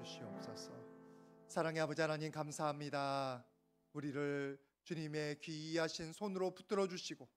주시옵소서. 사랑의 아버지 하나님, 감사합니다. 우리를 주님의 귀하신 손으로 붙들어 주시고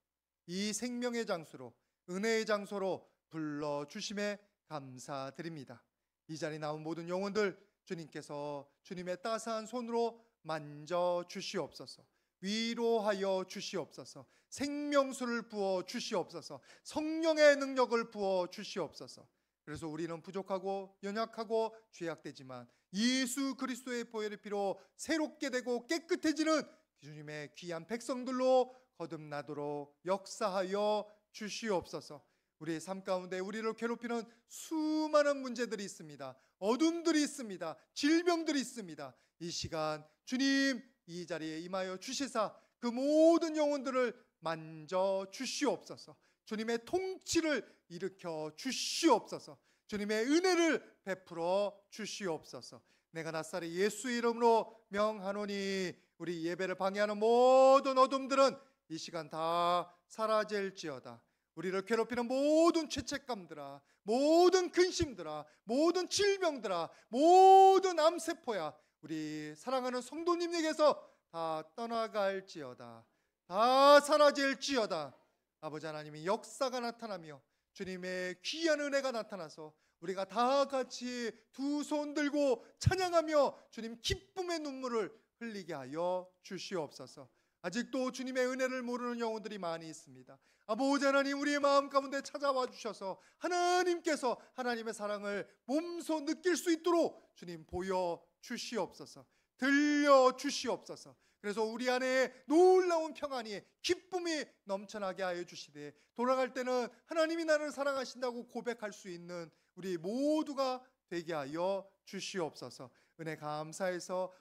이 생명의 장소로, 은혜의 장소로 불러주심에 감사드립니다. 이 자리에 나온 모든 영혼들 주님께서 주님의 따스한 손으로 만져 주시옵소서. 위로하여 주시옵소서. 생명수를 부어 주시옵소서. 성령의 능력을 부어 주시옵소서. 그래서 우리는 부족하고 연약하고 죄악되지만 예수 그리스도의 보혈의 피로 새롭게 되고 깨끗해지는 주님의 귀한 백성들로 거듭나도록 역사하여 주시옵소서. 우리의 삶 가운데 우리를 괴롭히는 수많은 문제들이 있습니다. 어둠들이 있습니다. 질병들이 있습니다. 이 시간 주님 이 자리에 임하여 주시사 그 모든 영혼들을 만져 주시옵소서. 주님의 통치를 일으켜 주시옵소서. 주님의 은혜를 베풀어 주시옵소서. 내가 낫사리 예수의 이름으로 명하노니 우리 예배를 방해하는 모든 어둠들은 이 시간 다 사라질지어다. 우리를 괴롭히는 모든 죄책감들아, 모든 근심들아, 모든 질병들아, 모든 암세포야, 우리 사랑하는 성도님에게서 다 떠나갈지어다. 다 사라질지어다. 아버지 하나님의 역사가 나타나며 주님의 귀한 은혜가 나타나서 우리가 다 같이 두 손 들고 찬양하며 주님 기쁨의 눈물을 흘리게 하여 주시옵소서. 아직도 주님의 은혜를 모르는 영혼들이 많이 있습니다. 아버지 하나님, 우리의 마음 가운데 찾아와 주셔서 하나님께서 하나님의 사랑을 몸소 느낄 수 있도록 주님 보여 주시옵소서. 들려 주시옵소서. 그래서 우리 안에 놀라운 평안이, 기쁨이 넘쳐나게 하여 주시되 돌아갈 때는 하나님이 나를 사랑하신다고 고백할 수 있는 우리 모두가 되게 하여 주시옵소서. 은혜 감사해서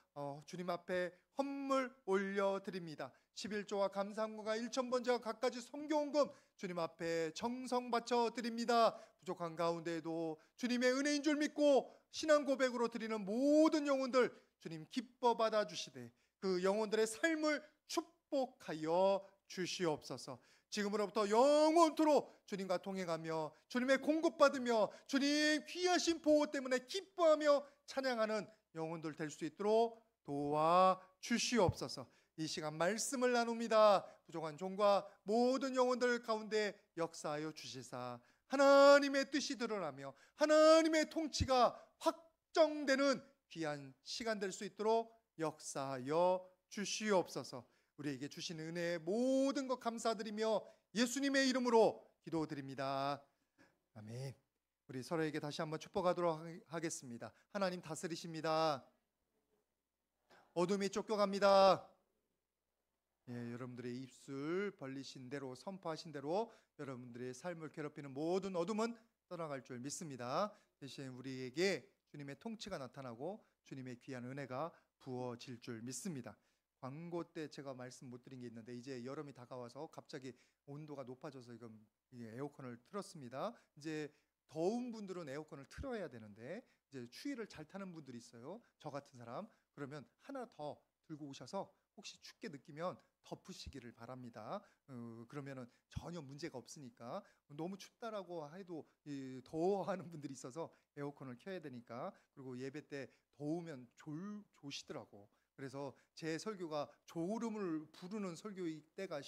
주님 앞에 헌물 올려드립니다. 11조와 감사함과 1,000번제와 갖가지 성경금 주님 앞에 정성 바쳐드립니다. 부족한 가운데에도 주님의 은혜인 줄 믿고 신앙 고백으로 드리는 모든 영혼들 주님 기뻐 받아주시되 그 영혼들의 삶을 축복하여 주시옵소서. 지금으로부터 영원토록 주님과 동행하며 주님의 공급받으며 주님 귀하신 보호 때문에 기뻐하며 찬양하는 영혼들 될 수 있도록 도와주시옵소서. 이 시간 말씀을 나눕니다. 부족한 종과 모든 영혼들 가운데 역사하여 주시사 하나님의 뜻이 드러나며 하나님의 통치가 확정되는 귀한 시간 될 수 있도록 역사하여 주시옵소서. 우리에게 주신 은혜의 모든 것 감사드리며 예수님의 이름으로 기도드립니다. 아멘. 우리 서로에게 다시 한번 축복하도록 하겠습니다. 하나님 다스리십니다. 어둠이 쫓겨갑니다. 여러분들의 입술 벌리신 대로 선포하신 대로 여러분들의 삶을 괴롭히는 모든 어둠은 떠나갈 줄 믿습니다. 대신 우리에게 주님의 통치가 나타나고 주님의 귀한 은혜가 부어질 줄 믿습니다. 광고 때 제가 말씀 못 드린 게 있는데 이제 여름이 다가와서 갑자기 온도가 높아져서 지금 에어컨을 틀었습니다. 이제 더운 분들은 에어컨을 틀어야 되는데 이제 추위를 잘 타는 분들이 있어요. 저 같은 사람. 그러면 하나 더 들고 오셔서 혹시 춥게 느끼면 덮으시기를 바랍니다. 그러면은 전혀 문제가 없으니까. 너무 춥다라고 해도 더워하는 분들이 있어서 에어컨을 켜야 되니까. 그리고 예배 때 더우면 조시더라고. 그래서 제 설교가 졸음을 부르는 설교일 때가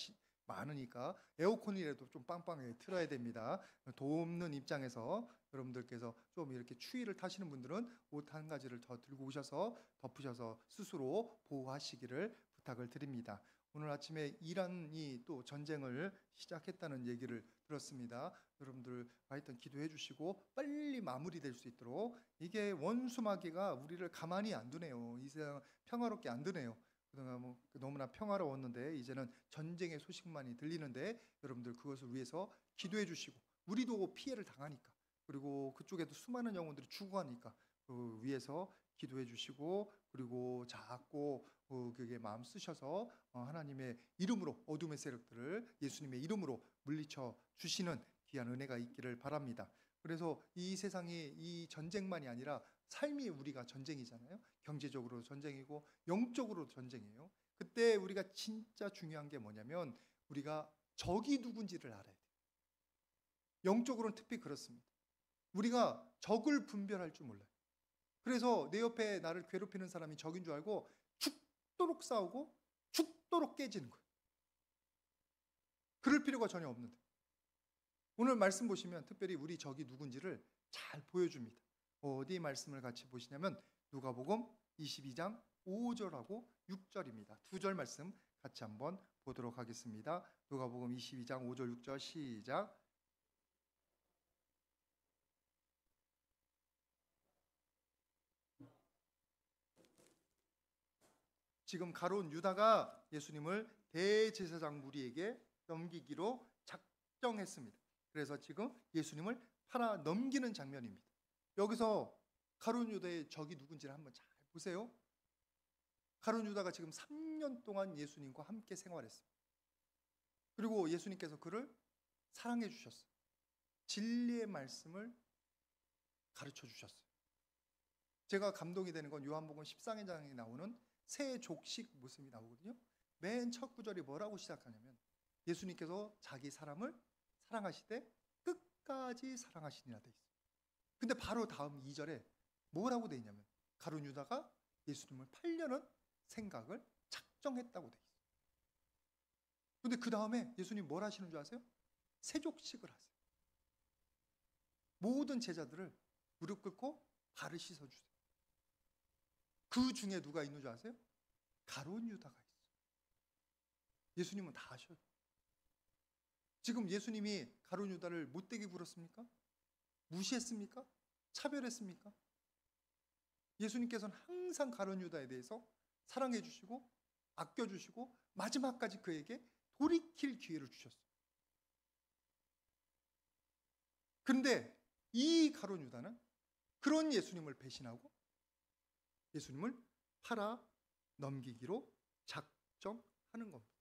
많으니까 에어컨이라도 좀 빵빵하게 틀어야 됩니다. 돕는 입장에서 여러분들께서 좀 이렇게 추위를 타시는 분들은 옷 한 가지를 더 들고 오셔서 덮으셔서 스스로 보호하시기를 부탁을 드립니다. 오늘 아침에 이란이 또 전쟁을 시작했다는 얘기를 들었습니다. 여러분들 하여튼 기도해 주시고 빨리 마무리될 수 있도록. 이게 원수마귀가 우리를 가만히 안 두네요. 이 세상 평화롭게 안 두네요. 그동안 너무나 평화로웠는데 이제는 전쟁의 소식만이 들리는데 여러분들 그것을 위해서 기도해 주시고 우리도 피해를 당하니까 그리고 그쪽에도 수많은 영혼들이 죽어가니까 그 위해서 기도해 주시고 그리고 자꾸 그게 마음 쓰셔서 하나님의 이름으로 어둠의 세력들을 예수님의 이름으로 물리쳐 주시는 귀한 은혜가 있기를 바랍니다. 그래서 이 세상이 이 전쟁만이 아니라 삶이 우리가 전쟁이잖아요. 경제적으로 전쟁이고 영적으로 전쟁이에요. 그때 우리가 진짜 중요한 게 뭐냐면 우리가 적이 누군지를 알아야 돼요. 영적으로는 특히 그렇습니다. 우리가 적을 분별할 줄 몰라요. 그래서 내 옆에 나를 괴롭히는 사람이 적인 줄 알고 죽도록 싸우고 죽도록 깨지는 거예요. 그럴 필요가 전혀 없는데. 오늘 말씀 보시면 특별히 우리 적이 누군지를 잘 보여줍니다. 어디 말씀을 같이 보시냐면 누가복음 22장 5절하고 6절입니다. 두 절 말씀 같이 한번 보도록 하겠습니다. 누가복음 22장 5절 6절 시작. 지금 가룟 유다가 예수님을 대제사장 무리에게 넘기기로 작정했습니다. 그래서 지금 예수님을 팔아 넘기는 장면입니다. 여기서 가룟 유다의 적이 누군지를 한번 잘 보세요. 가룟 유다가 지금 3년 동안 예수님과 함께 생활했습니다. 그리고 예수님께서 그를 사랑해 주셨어요. 진리의 말씀을 가르쳐 주셨어요. 제가 감동이 되는 건 요한복음 14장에 나오는 새 족식 모습이 나오거든요. 맨 첫 구절이 뭐라고 시작하냐면 예수님께서 자기 사람을 사랑하시되 끝까지 사랑하시니라 돼 있어요. 근데 바로 다음 2절에 뭐라고 돼 있냐면 가룟 유다가 예수님을 팔려는 생각을 작정했다고 돼 있어요. 근데 그 다음에 예수님 뭘 하시는 줄 아세요? 새 족식을 하세요. 모든 제자들을 무릎 꿇고 발을 씻어주세요. 그 중에 누가 있는 줄 아세요? 가룟 유다가 있어요. 예수님은 다 아셔요. 지금 예수님이 가룟 유다를 못되게 굴었습니까? 무시했습니까? 차별했습니까? 예수님께서는 항상 가룟 유다에 대해서 사랑해 주시고 아껴 주시고 마지막까지 그에게 돌이킬 기회를 주셨어요. 그런데 이 가룟 유다는 그런 예수님을 배신하고 예수님을 팔아 넘기기로 작정하는 겁니다.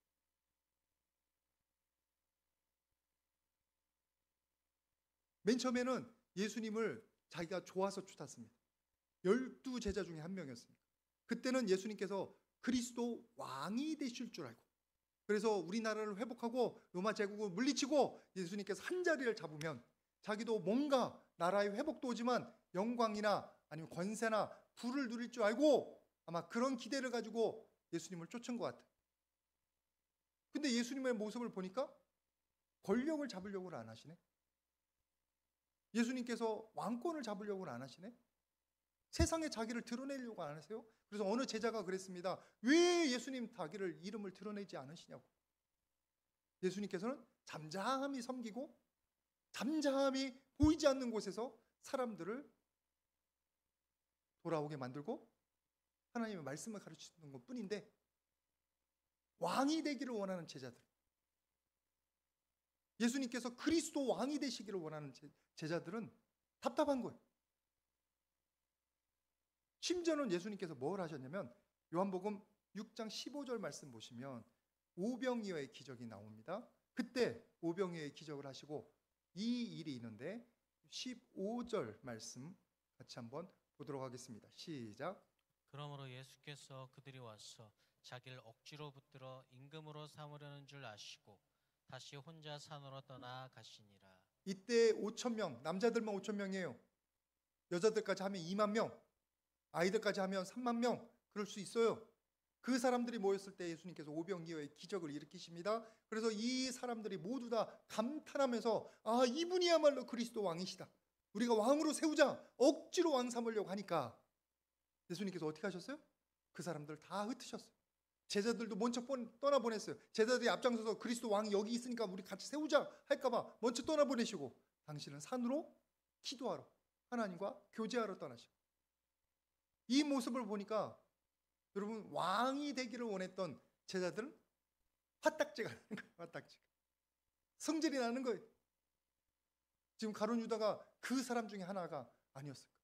맨 처음에는 예수님을 자기가 좋아서 쫓았습니다. 12제자 중에 한 명이었습니다. 그때는 예수님께서 그리스도 왕이 되실 줄 알고, 그래서 우리나라를 회복하고 로마 제국을 물리치고 예수님께서 한 자리를 잡으면 자기도 뭔가 나라의 회복도 오지만 영광이나 아니면 권세나 부를 누릴 줄 알고 아마 그런 기대를 가지고 예수님을 쫓은 것 같아요. 근데 예수님의 모습을 보니까 권력을 잡으려고는 안 하시네. 예수님께서 왕권을 잡으려고는 안 하시네. 세상에 자기를 드러내려고 안 하세요. 그래서 어느 제자가 그랬습니다. 왜 예수님 자기를 이름을 드러내지 않으시냐고. 예수님께서는 잠잠히 섬기고 잠잠히 보이지 않는 곳에서 사람들을 돌아오게 만들고 하나님의 말씀을 가르치는 것뿐인데, 왕이 되기를 원하는 제자들, 예수님께서 그리스도 왕이 되시기를 원하는 제자들은 답답한 거예요. 심지어는 예수님께서 뭘 하셨냐면 요한복음 6장 15절 말씀 보시면 오병이어의 기적이 나옵니다. 그때 오병이어의 기적을 하시고 이 일이 있는데 15절 말씀 같이 한번 보도록 하겠습니다. 시작. 그러므로 예수께서 그들이 와서 자기를 억지로 붙들어 임금으로 삼으려는 줄 아시고 다시 혼자 산으로 떠나가시니라. 이때 5,000명, 남자들만 5,000명이에요. 여자들까지 하면 2만 명, 아이들까지 하면 3만 명, 그럴 수 있어요. 그 사람들이 모였을 때 예수님께서 오병이어의 기적을 일으키십니다. 그래서 이 사람들이 모두 다 감탄하면서 아, 이분이야말로 그리스도 왕이시다. 우리가 왕으로 세우자. 억지로 왕 삼으려고 하니까 예수님께서 어떻게 하셨어요? 그 사람들 다 흩으셨어요. 제자들도 먼저 떠나보냈어요. 제자들이 앞장서서 그리스도 왕이 여기 있으니까 우리 같이 세우자 할까봐 먼저 떠나보내시고 당신은 산으로 기도하러 하나님과 교제하러 떠나시고, 이 모습을 보니까 여러분 왕이 되기를 원했던 제자들은 화딱지가 나는 거예요. 화딱지가. 성질이 나는 거예요. 지금 가룟 유다가 그 사람 중에 하나가 아니었을까?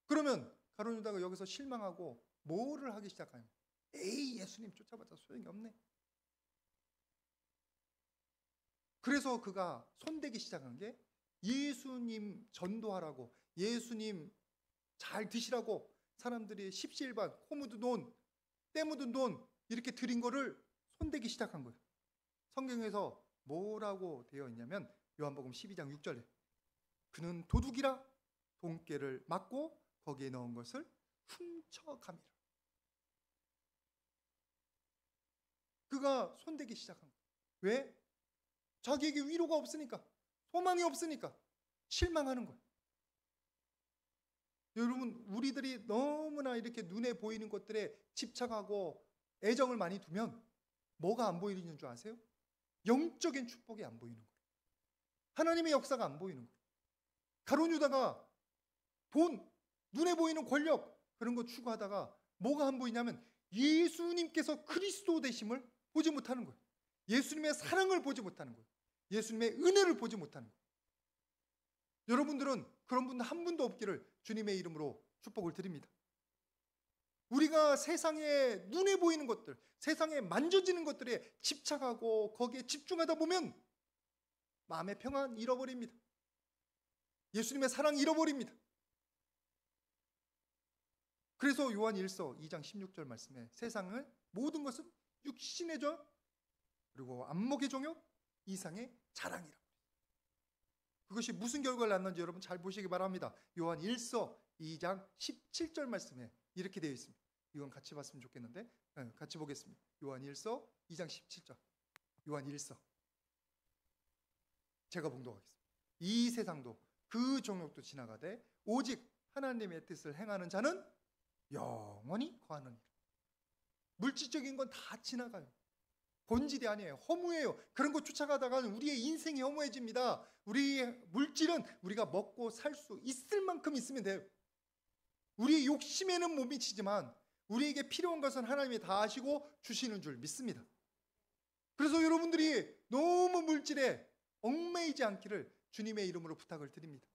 그러면 가룟 유다가 여기서 실망하고 뭐를 하기 시작하냐면 에이, 예수님 쫓아봤자 소용이 없네. 그래서 그가 손대기 시작한 게 예수님 전도하라고, 예수님 잘 드시라고 사람들이 십시일반 코 묻은 돈, 때 묻은 돈 이렇게 드린 거를 손대기 시작한 거예요. 성경에서 뭐라고 되어 있냐면 요한복음 12장 6절에 그는 도둑이라 돈깨를 맞고 거기에 넣은 것을 훔쳐감이라. 그가 손대기 시작한 거예요. 왜? 자기에게 위로가 없으니까, 소망이 없으니까 실망하는 거예요. 여러분, 우리들이 너무나 이렇게 눈에 보이는 것들에 집착하고 애정을 많이 두면 뭐가 안 보이는 줄 아세요? 영적인 축복이 안 보이는 거예요. 하나님의 역사가 안 보이는 거예요. 가룟 유다가 돈, 눈에 보이는 권력, 그런 거 추구하다가 뭐가 안 보이냐면 예수님께서 그리스도 되심을 보지 못하는 거예요. 예수님의 사랑을 보지 못하는 거예요. 예수님의 은혜를 보지 못하는 거예요. 여러분들은 그런 분 한 분도 없기를 주님의 이름으로 축복을 드립니다. 우리가 세상에 눈에 보이는 것들, 세상에 만져지는 것들에 집착하고 거기에 집중하다 보면 마음의 평안 잃어버립니다. 예수님의 사랑 잃어버립니다. 그래서 요한 1서 2장 16절 말씀에 세상을 모든 것은 육신의 저 그리고 안목의 종욕 이상의 자랑이라. 그것이 무슨 결과를 낳는지 여러분 잘 보시기 바랍니다. 요한 1서 2장 17절 말씀에 이렇게 되어 있습니다. 이건 같이 봤으면 좋겠는데 같이 보겠습니다. 요한 1서 2장 17절. 요한 1서 제가 봉독하겠습니다. 이 세상도 그 종욕도 지나가되 오직 하나님의 뜻을 행하는 자는 영원히 거하느니라. 물질적인 건 다 지나가요. 본질이 아니에요. 허무해요. 그런 거 쫓아가다가는 우리의 인생이 허무해집니다. 우리의 물질은 우리가 먹고 살 수 있을 만큼 있으면 돼요. 우리의 욕심에는 못 미치지만 우리에게 필요한 것은 하나님이 다 아시고 주시는 줄 믿습니다. 그래서 여러분들이 너무 물질에 얽매이지 않기를 주님의 이름으로 부탁을 드립니다.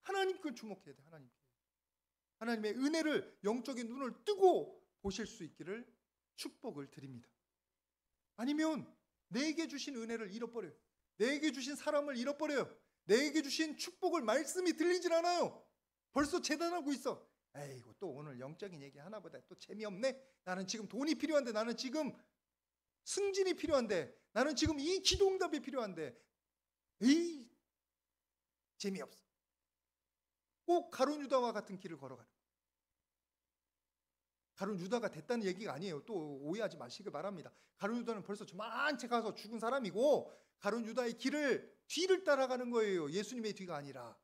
하나님께 주목해야 돼요. 하나님의 은혜를 영적인 눈을 뜨고 보실 수 있기를 축복을 드립니다. 아니면 내게 주신 은혜를 잃어버려요. 내게 주신 사람을 잃어버려요. 내게 주신 축복을 말씀이 들리질 않아요. 벌써 재단하고 있어. 에이고 또 오늘 영적인 얘기 하나보다 또 재미없네. 나는 지금 돈이 필요한데, 나는 지금 승진이 필요한데, 나는 지금 이 기도응답이 필요한데, 에이 재미없어. 꼭 가룟 유다와 같은 길을 걸어가는 거예요. 가룟 유다가 됐다는 얘기가 아니에요. 또 오해하지 마시길 바랍니다. 가룟 유다는 벌써 저만 채 가서 죽은 사람이고 가룟 유다의 뒤를 따라가는 거예요. 예수님의 뒤가 아니라.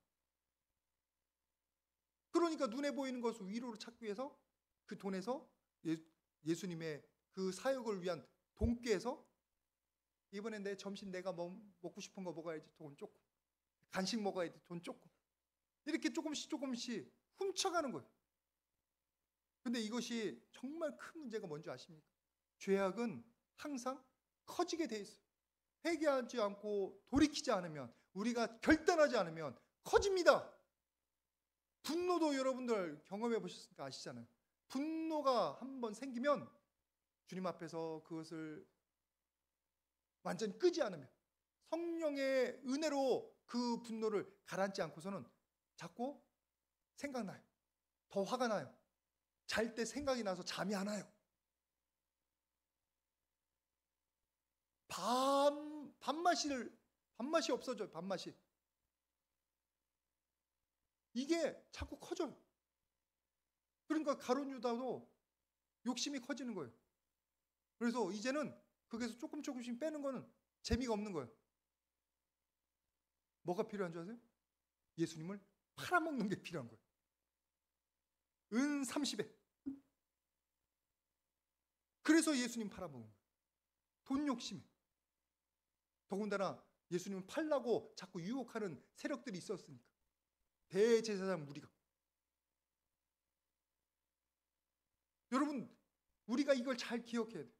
그러니까 눈에 보이는 것을 위로를 찾기 위해서 그 돈에서 예수님의 그 사역을 위한 돈꾀에서 이번엔 내 점심 내가 먹고 싶은 거 먹어야지 돈 조금, 간식 먹어야지 돈 조금, 이렇게 조금씩 훔쳐가는 거예요. 근데 이것이 정말 큰 문제가 뭔지 아십니까? 죄악은 항상 커지게 돼 있어요. 회개하지 않고 돌이키지 않으면, 우리가 결단하지 않으면 커집니다. 분노도 여러분들 경험해 보셨으니까 아시잖아요. 분노가 한번 생기면 주님 앞에서 그것을 완전히 끄지 않으면, 성령의 은혜로 그 분노를 가라앉지 않고서는 자꾸 생각나요. 더 화가 나요. 잘 때 생각이 나서 잠이 안 와요. 밥맛이 없어져요. 밥맛이. 이게 자꾸 커져요. 그러니까 가룟 유다도 욕심이 커지는 거예요. 그래서 이제는 거기서 조금씩 빼는 거는 재미가 없는 거예요. 뭐가 필요한 줄 아세요? 예수님을 팔아먹는 게 필요한 거예요. 은 30에. 그래서 예수님 팔아먹은 거예요. 돈 욕심에. 더군다나 예수님을 팔라고 자꾸 유혹하는 세력들이 있었으니까. 대제사장 무리가. 여러분, 우리가 이걸 잘 기억해야 돼요.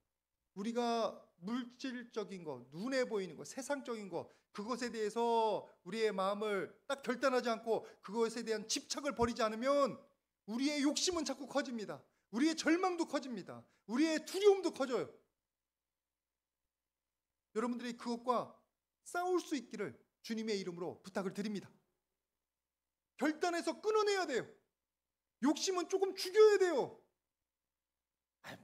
우리가 물질적인 거, 눈에 보이는 거, 세상적인 거, 그것에 대해서 우리의 마음을 딱 결단하지 않고 그것에 대한 집착을 버리지 않으면 우리의 욕심은 자꾸 커집니다. 우리의 절망도 커집니다. 우리의 두려움도 커져요. 여러분들이 그것과 싸울 수 있기를 주님의 이름으로 부탁을 드립니다. 결단해서 끊어내야 돼요. 욕심은 조금 죽여야 돼요.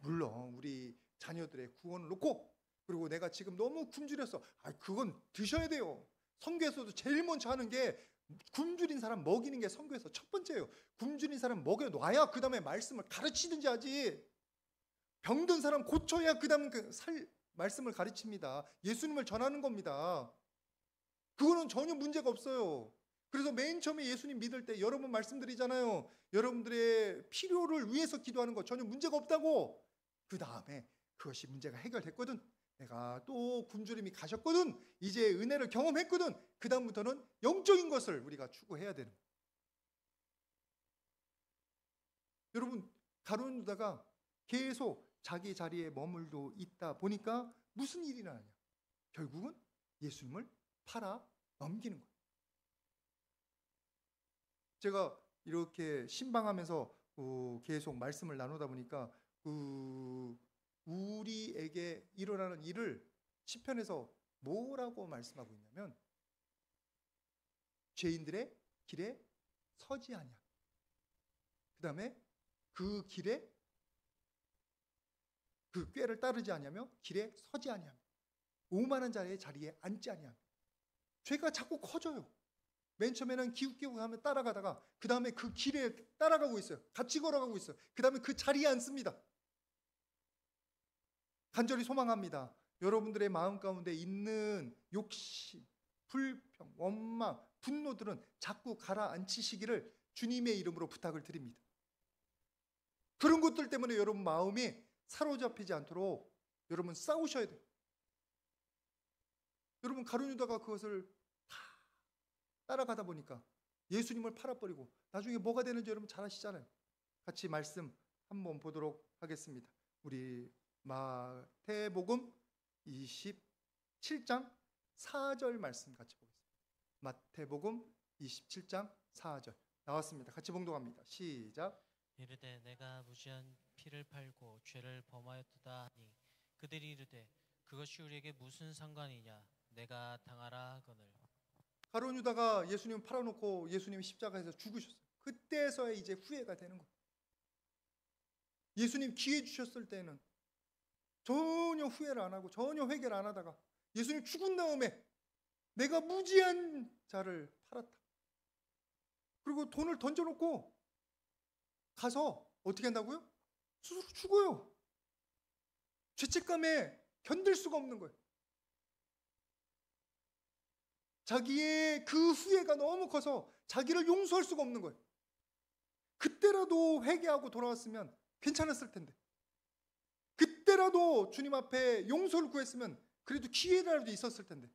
물론 우리 자녀들의 구원을 놓고, 그리고 내가 지금 너무 굶주렸어. 그건 드셔야 돼요. 성경에서도 제일 먼저 하는 게 굶주린 사람 먹이는 게 선교에서 첫 번째예요. 굶주린 사람 먹여놔야 그 다음에 말씀을 가르치든지 하지. 병든 사람 고쳐야 그 다음에 말씀을 가르칩니다. 예수님을 전하는 겁니다. 그거는 전혀 문제가 없어요. 그래서 맨 처음에 예수님 믿을 때 여러분 말씀드리잖아요. 여러분들의 필요를 위해서 기도하는 거 전혀 문제가 없다고. 그 다음에 그것이 문제가 해결됐거든. 내가 또 굶주림이 가셨거든. 이제 은혜를 경험했거든. 그 다음부터는 영적인 것을 우리가 추구해야 되는 거예요. 여러분, 가룟 유다가 계속 자기 자리에 머물고 있다 보니까 무슨 일이 나냐? 결국은 예수님을 팔아 넘기는 거예요. 제가 이렇게 신방하면서 계속 말씀을 나누다 보니까 우리에게 일어나는 일을 시편에서 뭐라고 말씀하고 있냐면 죄인들의 길에 서지 아니하며, 그 다음에 그 길에 그 꾀를 따르지 아니하며 길에 서지 아니하며 오만한 자의 자리에 앉지 아니하며. 죄가 자꾸 커져요. 맨 처음에는 기웃기웃 하면 따라가다가 그 다음에 그 길에 따라가고 있어요. 같이 걸어가고 있어요. 그 다음에 그 자리에 앉습니다. 간절히 소망합니다. 여러분들의 마음 가운데 있는 욕심, 불평, 원망, 분노들은 자꾸 가라앉히시기를 주님의 이름으로 부탁을 드립니다. 그런 것들 때문에 여러분 마음이 사로잡히지 않도록 여러분 싸우셔야 돼요. 여러분 가룟 유다가 그것을 다 따라가다 보니까 예수님을 팔아버리고 나중에 뭐가 되는지 여러분 잘 아시잖아요. 같이 말씀 한번 보도록 하겠습니다. 우리 마태복음 27장 4절 말씀 같이 보겠습니다. 마태복음 27장 4절 나왔습니다. 같이 봉독합니다. 시작. 이르되 내가 무지한 피를 팔고 죄를 범하였도다 하니 그들이 이르되 그것이 우리에게 무슨 상관이냐 내가 당하라 하거늘. 가룟 유다가 예수님 팔아놓고 예수님 십자가에서 죽으셨어요. 그때서야 이제 후회가 되는 거예요. 예수님 기회 주셨을 때는 전혀 후회를 안 하고 전혀 회개를 안 하다가 예수님 죽은 다음에 내가 무지한 자를 팔았다. 그리고 돈을 던져놓고 가서 어떻게 한다고요? 스스로 죽어요. 죄책감에 견딜 수가 없는 거예요. 자기의 그 후회가 너무 커서 자기를 용서할 수가 없는 거예요. 그때라도 회개하고 돌아왔으면 괜찮았을 텐데, 그때라도 주님 앞에 용서를 구했으면 그래도 기회라도 있었을 텐데.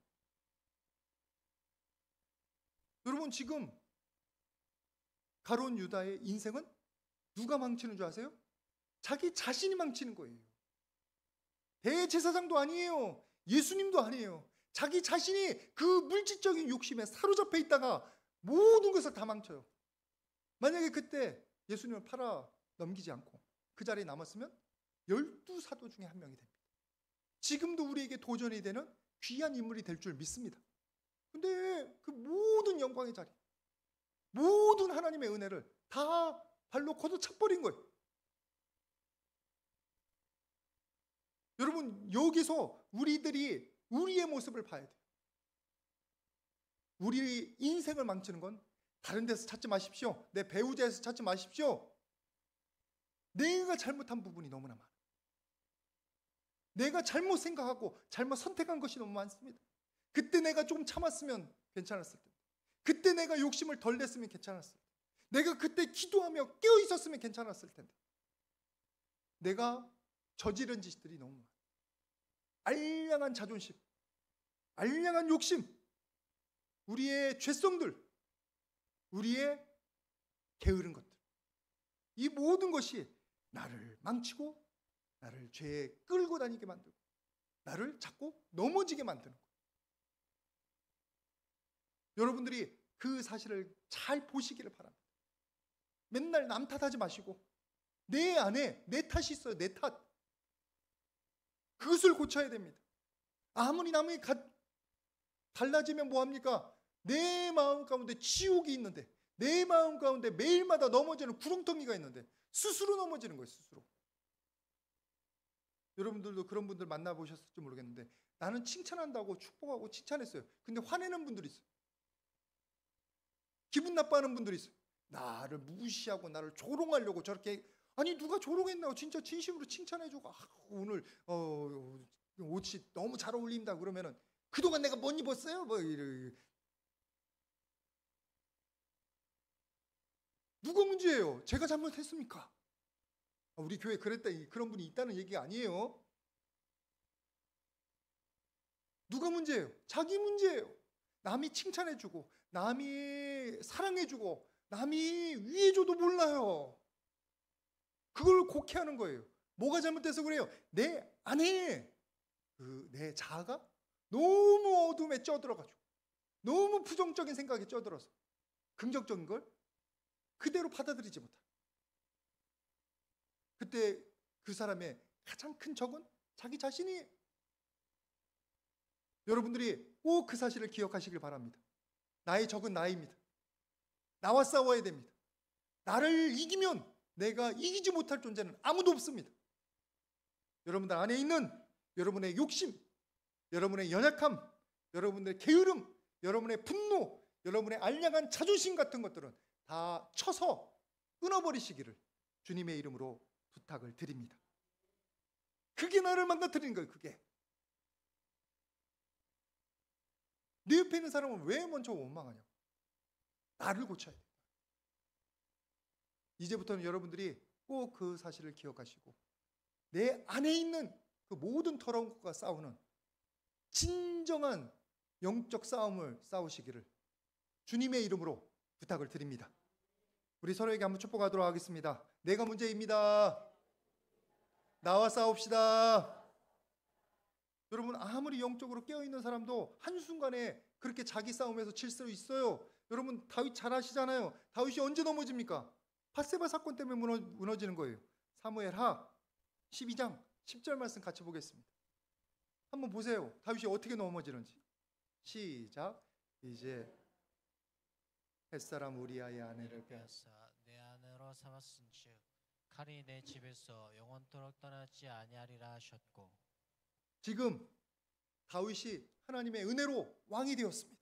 여러분 지금 가룟 유다의 인생은 누가 망치는 줄 아세요? 자기 자신이 망치는 거예요. 대제사장도 아니에요. 예수님도 아니에요. 자기 자신이 그 물질적인 욕심에 사로잡혀 있다가 모든 것을 다 망쳐요. 만약에 그때 예수님을 팔아 넘기지 않고 그 자리에 남았으면 12사도 중에 한 명이 됩니다. 지금도 우리에게 도전이 되는 귀한 인물이 될 줄 믿습니다. 근데 그 모든 영광의 자리, 모든 하나님의 은혜를 다 발로 걷어차버린 거예요. 여러분 여기서 우리들이 우리의 모습을 봐야 돼요. 우리 인생을 망치는 건 다른 데서 찾지 마십시오. 내 배우자에서 찾지 마십시오. 내가 잘못한 부분이 너무나 많아. 내가 잘못 생각하고 잘못 선택한 것이 너무 많습니다. 그때 내가 좀 참았으면 괜찮았을 텐데, 그때 내가 욕심을 덜 냈으면 괜찮았을 텐데, 내가 그때 기도하며 깨어 있었으면 괜찮았을 텐데, 내가 저지른 짓들이 너무 많아. 알량한 자존심, 알량한 욕심, 우리의 죄성들, 우리의 게으른 것들, 이 모든 것이 나를 망치고 나를 죄에 끌고 다니게 만들고 나를 자꾸 넘어지게 만드는 거예요. 여러분들이 그 사실을 잘 보시기를 바랍니다. 맨날 남 탓하지 마시고 내 안에 내 탓이 있어요. 내 탓. 그것을 고쳐야 됩니다. 아무리 남이 달라지면 뭐합니까? 내 마음 가운데 지옥이 있는데, 내 마음 가운데 매일마다 넘어지는 구렁텅이가 있는데 스스로 넘어지는 거예요. 스스로. 여러분들도 그런 분들 만나보셨을지 모르겠는데 나는 칭찬한다고 축복하고 칭찬했어요. 근데 화내는 분들이 있어요. 기분 나빠하는 분들이 있어요. 나를 무시하고 나를 조롱하려고 저렇게, 아니 누가 조롱했나, 진짜 진심으로 칭찬해주고, 오늘 옷이 너무 잘 어울린다 그러면은 그동안 내가 못 입었어요? 뭐 누가 문제예요? 제가 잘못했습니까? 우리 교회 그랬다, 그런 분이 있다는 얘기가 아니에요. 누가 문제예요? 자기 문제예요. 남이 칭찬해주고 남이 사랑해주고 남이 위해줘도 몰라요. 그걸 곡해하는 거예요. 뭐가 잘못돼서 그래요? 내 안에 내 자아가 너무 어둠에 쪄들어가지고, 너무 부정적인 생각에 쪄들어서 긍정적인 걸 그대로 받아들이지 못해. 그때 그 사람의 가장 큰 적은 자기 자신이에요. 여러분들이 꼭 그 사실을 기억하시길 바랍니다. 나의 적은 나입니다. 나와 싸워야 됩니다. 나를 이기면 내가 이기지 못할 존재는 아무도 없습니다. 여러분들 안에 있는 여러분의 욕심, 여러분의 연약함, 여러분의 게으름, 여러분의 분노, 여러분의 알량한 자존심 같은 것들은 다 쳐서 끊어버리시기를 주님의 이름으로 부탁을 드립니다. 그게 나를 망가뜨리는 거예요. 그게. 내 옆에 있는 사람은 왜 먼저 원망하냐고. 나를 고쳐야 돼. 이제부터는 여러분들이 꼭 그 사실을 기억하시고 내 안에 있는 그 모든 더러운 것과 싸우는 진정한 영적 싸움을 싸우시기를 주님의 이름으로 부탁을 드립니다. 우리 서로에게 한번 축복하도록 하겠습니다. 내가 문제입니다. 나와 싸웁시다. 여러분, 아무리 영적으로 깨어있는 사람도 한순간에 그렇게 자기 싸움에서 질 수 있어요. 여러분, 다윗 잘 아시잖아요. 다윗이 언제 넘어집니까? 밧세바 사건 때문에 무너지는 거예요. 사무엘하 12장 10절 말씀 같이 보겠습니다. 한번 보세요. 다윗이 어떻게 넘어지는지. 시작. 이제 햇사람 우리아의 아내를 빼앗아 내 아내로 삼았은즉 칼이 내 집에서 영원토록 떠나지 아니하리라 하셨고. 지금 다윗이 하나님의 은혜로 왕이 되었습니다.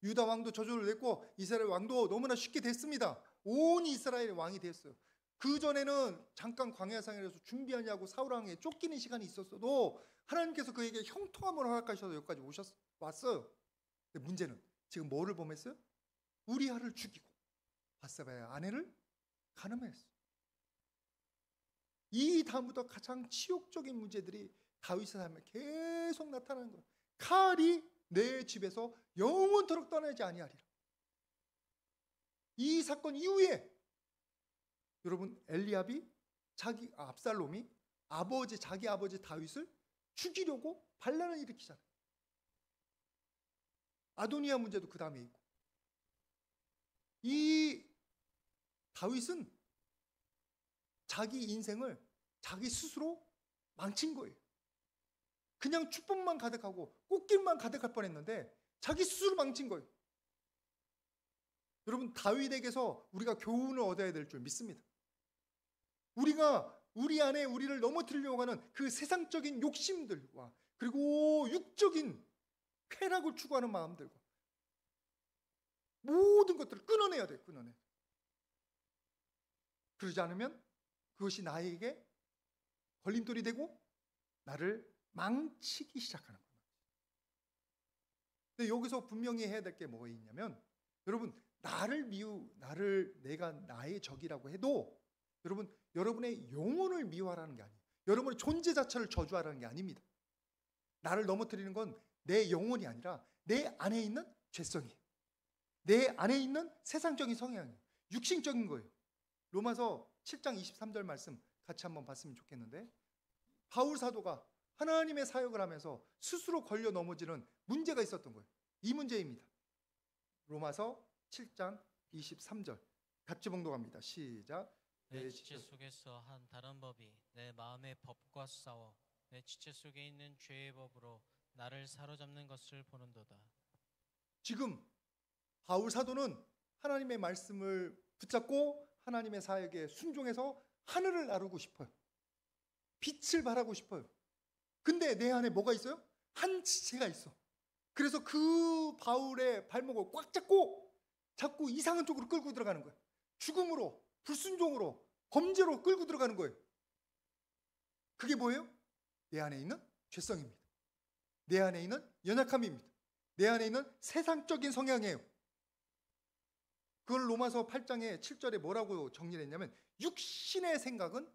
유다 왕도 저주를 냈고 이스라엘 왕도 너무나 쉽게 됐습니다. 온 이스라엘 왕이 됐어요. 그 전에는 잠깐 광야상에서 준비하냐고 사울 왕에 쫓기는 시간이 있었어도 하나님께서 그에게 형통함을 허락하셔서 여기까지 왔어요. 근데 문제는 지금 뭐를 범했어요? 우리아를 죽이고 밧세바의 아내를 간음했어요. 이 다음부터 가장 치욕적인 문제들이 다윗의 삶에 계속 나타나는 거예요. 칼이 내 집에서 영원토록 떠나지 아니하리라. 이 사건 이후에 여러분, 엘리압이 압살롬이 자기 아버지 다윗을 죽이려고 반란을 일으키잖아요. 아도니아 문제도 그 다음에 있고. 이 다윗은 자기 인생을 자기 스스로 망친 거예요. 그냥 축복만 가득하고 꽃길만 가득할 뻔했는데 자기 스스로 망친 거예요. 여러분, 다윗에게서 우리가 교훈을 얻어야 될 줄 믿습니다. 우리가 우리 안에 우리를 넘어뜨리려고 하는 그 세상적인 욕심들과 그리고 육적인 쾌락을 추구하는 마음들과 모든 것들을 끊어내야 돼요. 끊어내. 그러지 않으면 그것이 나에게 걸림돌이 되고 나를 망치기 시작하는 겁니다. 근데 여기서 분명히 해야 될 게 뭐가 있냐면, 여러분, 내가 나의 적이라고 해도 여러분의 영혼을 미워하라는 게 아니에요. 여러분의 존재 자체를 저주하라는 게 아닙니다. 나를 넘어뜨리는 건 내 영혼이 아니라 내 안에 있는 죄성이에요. 내 안에 있는 세상적인 성향이에요. 육신적인 거예요. 로마서 7장 23절 말씀 같이 한번 봤으면 좋겠는데, 바울 사도가 하나님의 사역을 하면서 스스로 걸려 넘어지는 문제가 있었던 거예요. 이 문제입니다. 로마서 7장 23절 같이 봉독합니다. 시작. 내 지체 속에서 한 다른 법이 내 마음의 법과 싸워 내 지체 속에 있는 죄의 법으로 나를 사로잡는 것을 보는도다. 지금 바울 사도는 하나님의 말씀을 붙잡고 하나님의 사역에 순종해서 하늘을 나르고 싶어요. 빛을 발하고 싶어요. 근데 내 안에 뭐가 있어요? 한 지체가 있어. 그래서 그 바울의 발목을 꽉 잡고 자꾸 이상한 쪽으로 끌고 들어가는 거예요. 죽음으로, 불순종으로, 범죄로 끌고 들어가는 거예요. 그게 뭐예요? 내 안에 있는 죄성입니다. 내 안에 있는 연약함입니다. 내 안에 있는 세상적인 성향이에요. 그걸 로마서 8장의 7절에 뭐라고 정리를 했냐면 육신의 생각은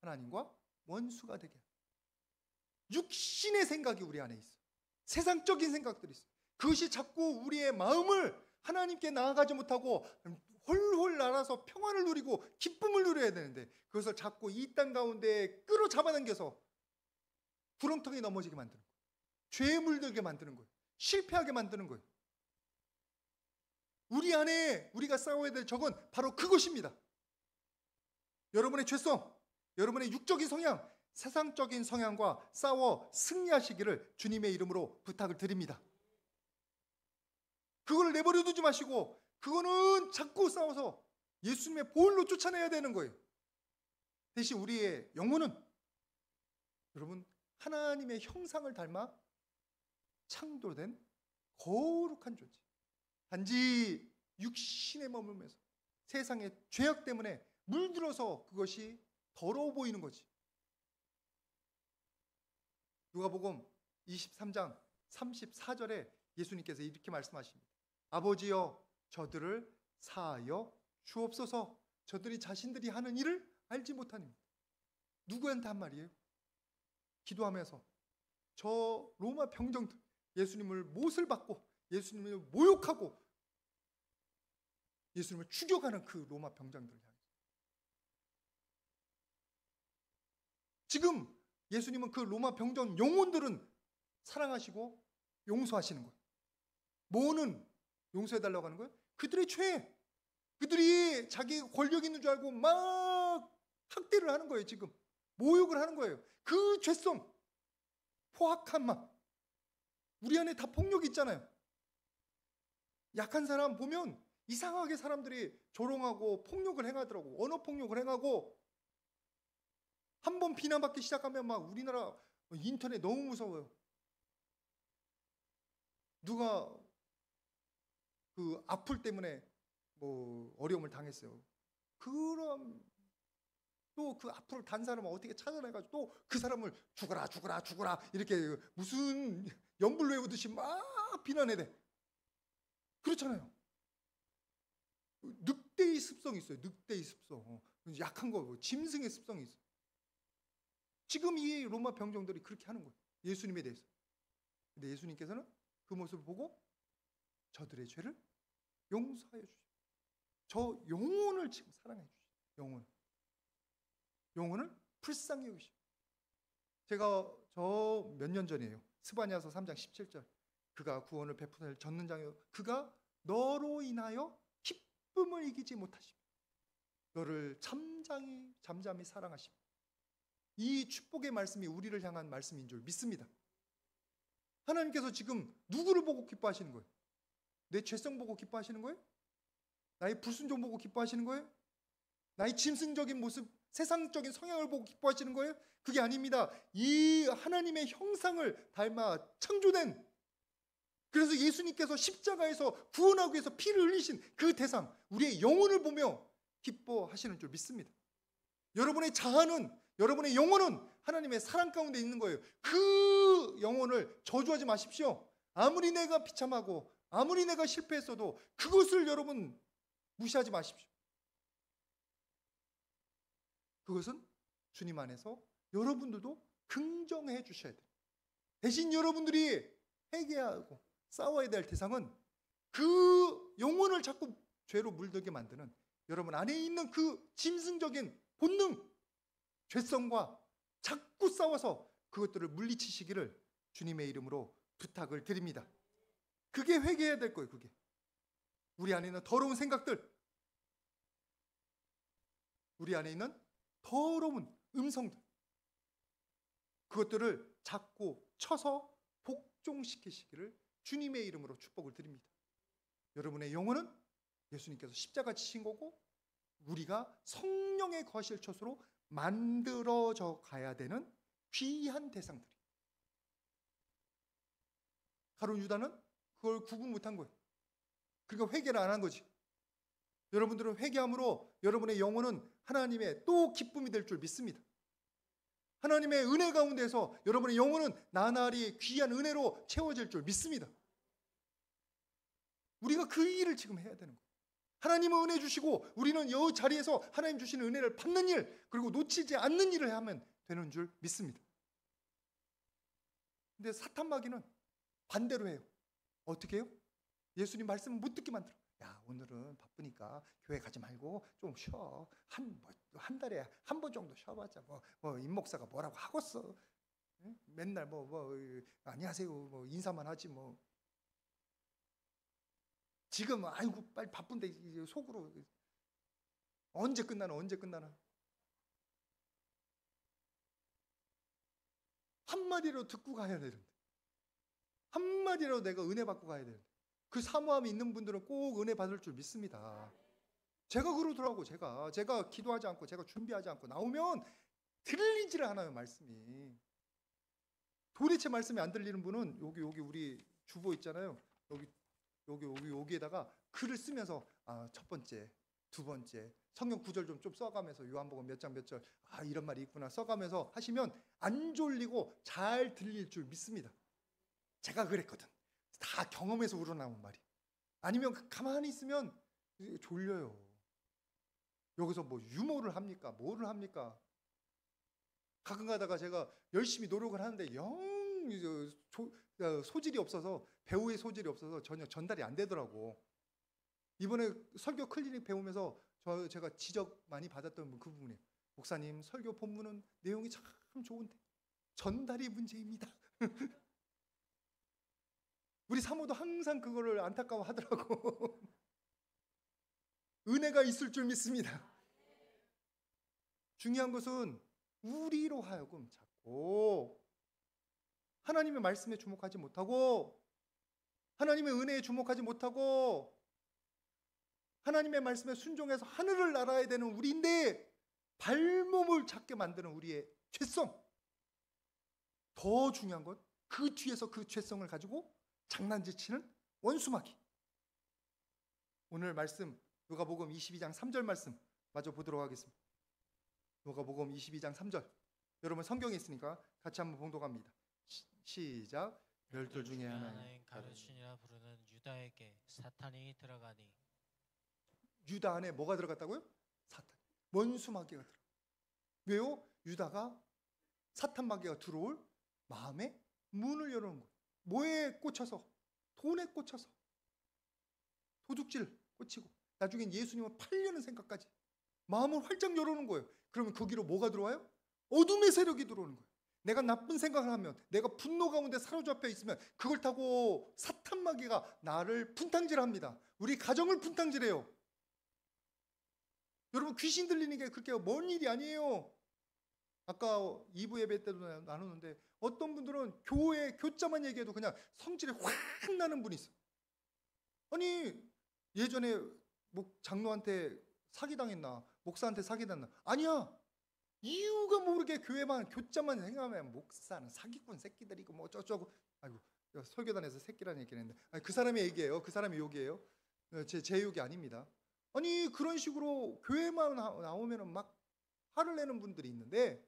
하나님과 원수가 되게 합니다. 육신의 생각이 우리 안에 있어요. 세상적인 생각들이 있어요. 그것이 자꾸 우리의 마음을 하나님께 나아가지 못하고 홀홀 날아서 평안을 누리고 기쁨을 누려야 되는데 그것을 자꾸 이 땅 가운데 끌어 잡아당겨서 구렁텅이에 넘어지게 만드는 거예요. 죄에 물들게 만드는 거예요. 실패하게 만드는 거예요. 우리 안에 우리가 싸워야 될 적은 바로 그것입니다. 여러분의 죄성, 여러분의 육적인 성향, 세상적인 성향과 싸워 승리하시기를 주님의 이름으로 부탁을 드립니다. 그걸 내버려 두지 마시고 그거는 자꾸 싸워서 예수님의 보혈로 쫓아내야 되는 거예요. 대신 우리의 영혼은 여러분 하나님의 형상을 닮아 창조된 거룩한 존재. 단지 육신에 머물면서 세상의 죄악 때문에 물들어서 그것이 더러워 보이는 거지. 누가복음 23장 34절에 예수님께서 이렇게 말씀하십니다. 아버지여 저들을 사하여 주옵소서. 저들이 자신들이 하는 일을 알지 못하니까. 누구한테 한 말이에요? 기도하면서 저 로마 병정들 예수님을 못을 받고 예수님을 모욕하고 예수님을 죽여가는 그 로마 병장들을 향해서 지금 예수님은 그 로마 병정 영혼들은 사랑하시고 용서하시는 거예요. 뭐는 용서해달라고 하는 거예요? 그들의 죄, 그들이 자기 권력 있는 줄 알고 막 학대를 하는 거예요. 지금 모욕을 하는 거예요. 그 죄성, 포악한 마음, 우리 안에 다 폭력이 있잖아요. 약한 사람 보면 이상하게 사람들이 조롱하고 폭력을 행하더라고. 언어 폭력을 행하고 한번 비난받기 시작하면 막 우리나라 인터넷 너무 무서워요. 누가 그 악플 때문에 뭐 어려움을 당했어요. 그럼 또 그 악플을 단 사람을 어떻게 찾아내가지고 또 그 사람을 죽어라 죽어라 죽어라 이렇게 무슨 연불 외우듯이 막 비난해야 돼. 그렇잖아요. 늑대의 습성이 있어요. 늑대의 습성. 약한 거, 짐승의 습성이 있어요. 지금 이 로마 병정들이 그렇게 하는 거예요. 예수님에 대해서. 근데 예수님께서는 그 모습을 보고 저들의 죄를 용서하여 주시오. 저 영혼을 지금 사랑해 주시오. 영혼을 불쌍히 여기시오. 제가 저 몇 년 전이에요. 스바냐서 3장 17절. 그가 구원을 베푸사 젖는 자요. 그가 너로 인하여 기쁨을 이기지 못하시며 너를 잠잠히 사랑하시며 이 축복의 말씀이 우리를 향한 말씀인 줄 믿습니다. 하나님께서 지금 누구를 보고 기뻐하시는 거예요? 내 죄성 보고 기뻐하시는 거예요? 나의 불순종 보고 기뻐하시는 거예요? 나의 짐승적인 모습, 세상적인 성향을 보고 기뻐하시는 거예요? 그게 아닙니다. 이 하나님의 형상을 닮아 창조된, 그래서 예수님께서 십자가에서 구원하기 위해서 피를 흘리신 그 대상, 우리의 영혼을 보며 기뻐하시는 줄 믿습니다. 여러분의 자아는, 여러분의 영혼은 하나님의 사랑 가운데 있는 거예요. 그 영혼을 저주하지 마십시오. 아무리 내가 비참하고 아무리 내가 실패했어도 그것을 여러분 무시하지 마십시오. 그것은 주님 안에서 여러분들도 긍정해 주셔야 돼요. 대신 여러분들이 회개하고 싸워야 될 대상은 그 영혼을 자꾸 죄로 물들게 만드는 여러분 안에 있는 그 짐승적인 본능, 죄성과 자꾸 싸워서 그것들을 물리치시기를 주님의 이름으로 부탁을 드립니다. 그게 회개해야 될 거예요. 그게 우리 안에 있는 더러운 생각들, 우리 안에 있는 더러운 음성들, 그것들을 자꾸 쳐서 복종시키시기를 주님의 이름으로 축복을 드립니다. 여러분의 영혼은 예수님께서 십자가 지신 거고 우리가 성령의 거실 촛으로 만들어져 가야 되는 귀한 대상들이. 가룟 유다는 그걸 구분 못한 거예요. 그러니까 회개를 안 한 거지. 여러분들은 회개함으로 여러분의 영혼은 하나님의 또 기쁨이 될 줄 믿습니다. 하나님의 은혜 가운데서 여러분의 영혼은 나날이 귀한 은혜로 채워질 줄 믿습니다. 우리가 그 일을 지금 해야 되는 거예요. 하나님은 은혜 주시고 우리는 이 자리에서 하나님 주시는 은혜를 받는 일, 그리고 놓치지 않는 일을 하면 되는 줄 믿습니다. 근데 사탄 마귀는 반대로 해요. 어떻게 해요? 예수님 말씀을 못 듣게 만들어. 야, 오늘은 바쁘니까 교회 가지 말고 좀 쉬어. 한 달에 한 번 정도 쉬어봤자 임 목사가 뭐라고 하겠어. 맨날 안녕하세요 인사만 하지 뭐. 지금 아이고 빨리 바쁜데 속으로 언제 끝나나. 한마디로 듣고 가야 되는데, 한마디로 내가 은혜 받고 가야 되는데, 그 사모함이 있는 분들은 꼭 은혜 받을 줄 믿습니다. 제가 그러더라고. 제가 기도하지 않고 제가 준비하지 않고 나오면 들리지를 않아요, 말씀이. 도대체 말씀이 안 들리는 분은 여기 우리 주보 있잖아요. 여기에다가 글을 쓰면서 첫 번째, 두 번째 성경 구절 좀 써가면서 요한복음 몇 장 몇 절 이런 말이 있구나 써가면서 하시면 안 졸리고 잘 들릴 줄 믿습니다. 제가 그랬거든. 다 경험에서 우러나온 말이. 아니면 가만히 있으면 졸려요. 여기서 뭐 유머를 합니까? 뭐를 합니까? 가끔 가다가 제가 열심히 노력을 하는데 영 소질이 없어서, 배우의 소질이 없어서 전혀 전달이 안 되더라고. 이번에 설교 클리닉 배우면서 제가 지적 많이 받았던 그 부분이에요. 목사님, 설교 본문은 내용이 참 좋은데 전달이 문제입니다. 우리 사모도 항상 그거를 안타까워하더라고. 은혜가 있을 줄 믿습니다. 중요한 것은 우리로 하여금 자꾸 하나님의 말씀에 주목하지 못하고, 하나님의 은혜에 주목하지 못하고, 하나님의 말씀에 순종해서 하늘을 날아야 되는 우리인데 발몸을 잡게 만드는 우리의 죄성. 더 중요한 건 그 뒤에서 그 죄성을 가지고 장난질치는 원수마귀. 오늘 말씀 누가복음 22장 3절 말씀 마저 보도록 하겠습니다. 누가복음 22장 3절. 여러분 성경에 있으니까 같이 한번 봉독합니다. 시작. 열둘 중에 하나인 가르치니라 부르는 유다에게 사탄이 들어가니. 유다 안에 뭐가 들어갔다고요? 사탄. 원수마귀가 들어가. 왜요? 유다가 사탄 마귀가 들어올 마음에 문을 여는 거예요. 뭐에 꽂혀서? 돈에 꽂혀서. 도둑질 꽂히고 나중엔 예수님을 팔려는 생각까지 마음을 활짝 열어놓은 거예요. 그러면 거기로 뭐가 들어와요? 어둠의 세력이 들어오는 거예요. 내가 나쁜 생각을 하면, 내가 분노 가운데 사로잡혀 있으면 그걸 타고 사탄 마귀가 나를 분탕질합니다. 우리 가정을 분탕질해요. 여러분 귀신 들리는 게 그렇게 먼 일이 아니에요. 아까 2부 예배 때도 나누는데 어떤 분들은 교회 교자만 얘기해도 그냥 성질이 확 나는 분이 있어요. 아니 예전에 장로한테 사기당했나, 목사한테 사기당했나? 아니야. 이유가 모르게 교회만 교자만 생각하면 목사는 사기꾼 새끼들이고 뭐 어쩌고. 아이고 설교단에서 새끼라는 얘기를 했는데 그 사람의 얘기예요. 그 사람의 욕이에요. 제 욕이 아닙니다. 아니 그런 식으로 교회만 나오면은 막 화를 내는 분들이 있는데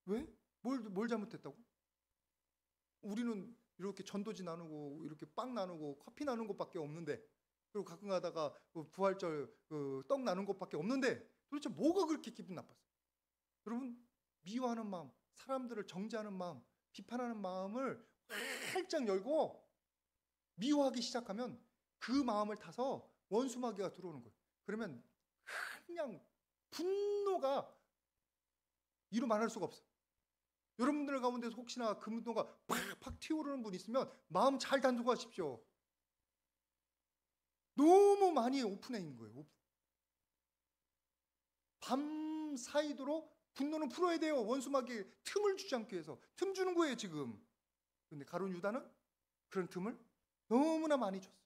왜? 뭘 잘못했다고? 우리는 이렇게 전도지 나누고 이렇게 빵 나누고 커피 나누는 것밖에 없는데, 그리고 가끔 가다가 부활절 떡 나누는 것밖에 없는데 도대체 뭐가 그렇게 기분 나빴어요? 여러분 미워하는 마음, 사람들을 정죄하는 마음, 비판하는 마음을 활짝 열고 미워하기 시작하면 그 마음을 타서 원수마귀가 들어오는 거예요. 그러면 그냥 분노가 이루 말할 수가 없어요. 여러분들 가운데서 혹시나 그 분노가 팍팍 튀어오르는 분 있으면 마음 잘 단속하십시오. 너무 많이 오픈해 있는 거예요. 밤 사이도록 분노는 풀어야 돼요. 원수마귀 틈을 주지 않기 위해서. 틈 주는 거예요 지금. 그런데 가룟 유다는 그런 틈을 너무나 많이 줬어요.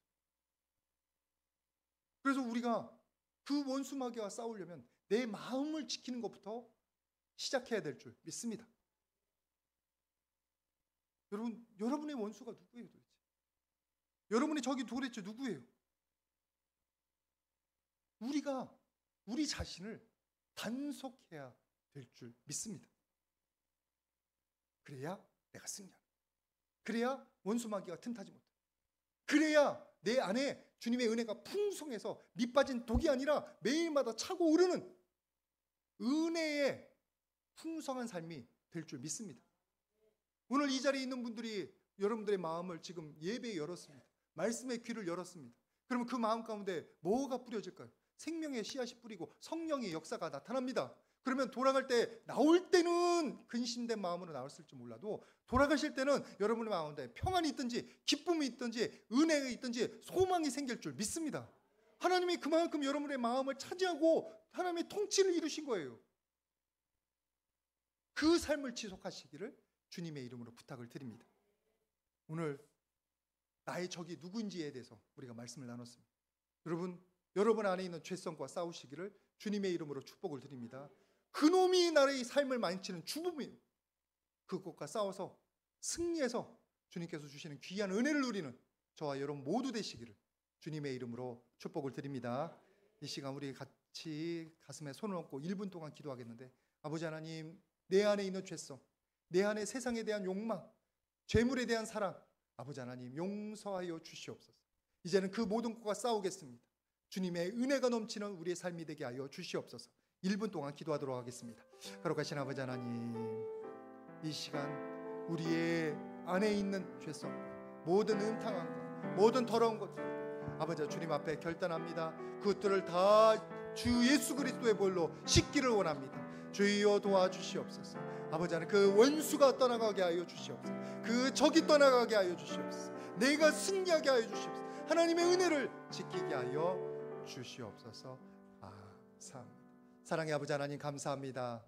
그래서 우리가 그 원수마귀와 싸우려면 내 마음을 지키는 것부터 시작해야 될 줄 믿습니다. 여러분, 여러분의 원수가 누구예요 도대체? 여러분의 적이 도대체 누구예요? 우리가 우리 자신을 단속해야 될 줄 믿습니다. 그래야 내가 승리한다. 그래야 원수마귀가 틈타지 못해. 그래야 내 안에 주님의 은혜가 풍성해서 밑빠진 독이 아니라 매일마다 차고 오르는 은혜의 풍성한 삶이 될 줄 믿습니다. 오늘 이 자리에 있는 분들이 여러분들의 마음을 지금 예배에 열었습니다. 말씀의 귀를 열었습니다. 그러면 그 마음 가운데 뭐가 뿌려질까요? 생명의 씨앗이 뿌리고 성령의 역사가 나타납니다. 그러면 돌아갈 때, 나올 때는 근심된 마음으로 나왔을지 몰라도 돌아가실 때는 여러분의 마음에 평안이 있든지 기쁨이 있든지 은혜가 있든지 소망이 생길 줄 믿습니다. 하나님이 그만큼 여러분의 마음을 차지하고 하나님의 통치를 이루신 거예요. 그 삶을 지속하시기를 주님의 이름으로 부탁을 드립니다. 오늘 나의 적이 누구인지에 대해서 우리가 말씀을 나눴습니다. 여러분 안에 있는 죄성과 싸우시기를 주님의 이름으로 축복을 드립니다. 그놈이 나의 삶을 망치는 주범이에요. 그것과 싸워서 승리해서 주님께서 주시는 귀한 은혜를 누리는 저와 여러분 모두 되시기를 주님의 이름으로 축복을 드립니다. 이 시간 우리 같이 가슴에 손을 얹고 1분 동안 기도하겠는데, 아버지 하나님, 내 안에 있는 죄성, 내 안에 세상에 대한 욕망, 재물에 대한 사랑, 아버지 하나님 용서하여 주시옵소서. 이제는 그 모든 것과 싸우겠습니다. 주님의 은혜가 넘치는 우리의 삶이 되게 하여 주시옵소서. 1분 동안 기도하도록 하겠습니다. 거룩하신 아버지 하나님, 이 시간 우리의 안에 있는 죄성, 모든 음탕한 것, 모든 더러운 것들, 아버지 주님 앞에 결단합니다. 그것들을 다 주 예수 그리스도의 볼로 씻기를 원합니다. 주여 도와주시옵소서. 아버지 하나님, 그 원수가 떠나가게 하여 주시옵소서. 그 적이 떠나가게 하여 주시옵소서. 내가 승리하게 하여 주시옵소서. 하나님의 은혜를 지키게 하여 주시옵소서. 감사합니다. 사랑의 아버지 하나님, 감사합니다.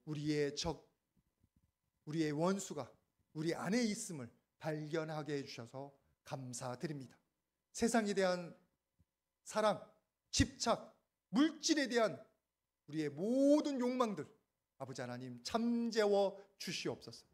우리의 적, 우리의 원수가 우리 안에 있음을 발견하게 해주셔서 감사드립니다. 세상에 대한 사랑, 집착, 물질에 대한 우리의 모든 욕망들, 아버지 하나님 잠재워 주시옵소서.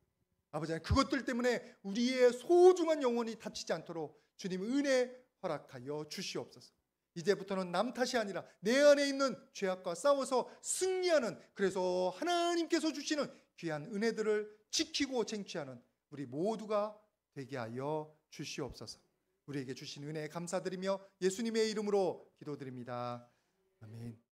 아버지 하나님, 그것들 때문에 우리의 소중한 영혼이 다치지 않도록 주님 은혜 허락하여 주시옵소서. 이제부터는 남 탓이 아니라 내 안에 있는 죄악과 싸워서 승리하는, 그래서 하나님께서 주시는 귀한 은혜들을 지키고 쟁취하는 우리 모두가 되게 하여 주시옵소서. 우리에게 주신 은혜에 감사드리며 예수님의 이름으로 기도드립니다. 아멘.